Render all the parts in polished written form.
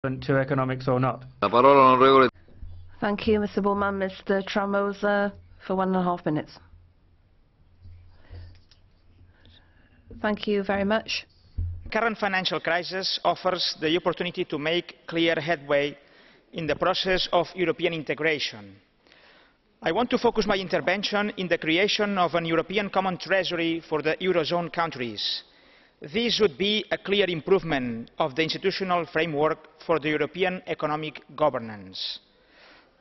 to economics or not. La parola onorevole. Thank you, Mr. Bullman. Mr. Tremosa, for 1.5 minutes. Thank you very much. Current financial crisis offers the opportunity to make clear headway in the process of European integration. I want to focus my intervention in the creation of an European common treasury for the Eurozone countries. This would be a clear improvement of the institutional framework for the European economic governance.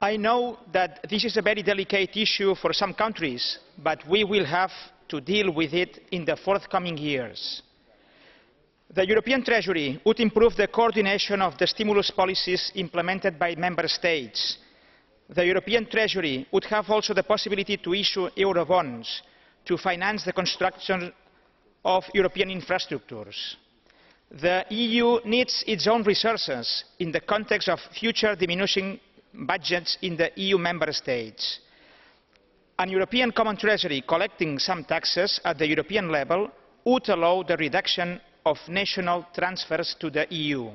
I know that this is a very delicate issue for some countries, but we will have to deal with it in the forthcoming years. The European Treasury would improve the coordination of the stimulus policies implemented by Member States. The European Treasury would have also the possibility to issue Eurobonds to finance the construction of European infrastructures. The EU needs its own resources in the context of future diminishing budgets in the EU Member States. An European common treasury collecting some taxes at the European level would allow the reduction of national transfers to the EU.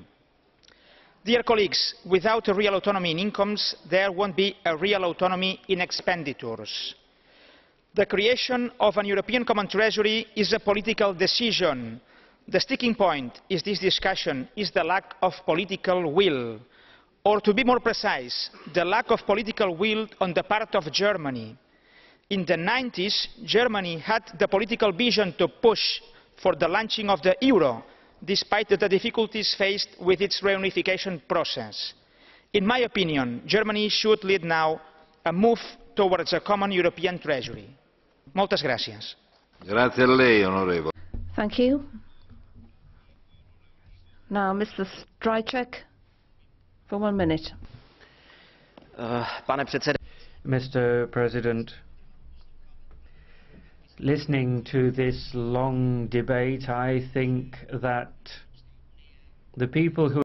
Dear colleagues, without a real autonomy in incomes, there won't be a real autonomy in expenditures. The creation of an European common treasury is a political decision. The sticking point in this discussion is the lack of political will. Or to be more precise, the lack of political will on the part of Germany. In the 90s, Germany had the political vision to push for the launching of the euro, despite the difficulties faced with its reunification process. In my opinion, Germany should lead now a move towards a common European treasury. Moltes gràcies. Grazie a lei, onorevole. Thank you. Now, Mr. Strajček, for 1 minute. Mr. President, listening to this long debate, I think that the people who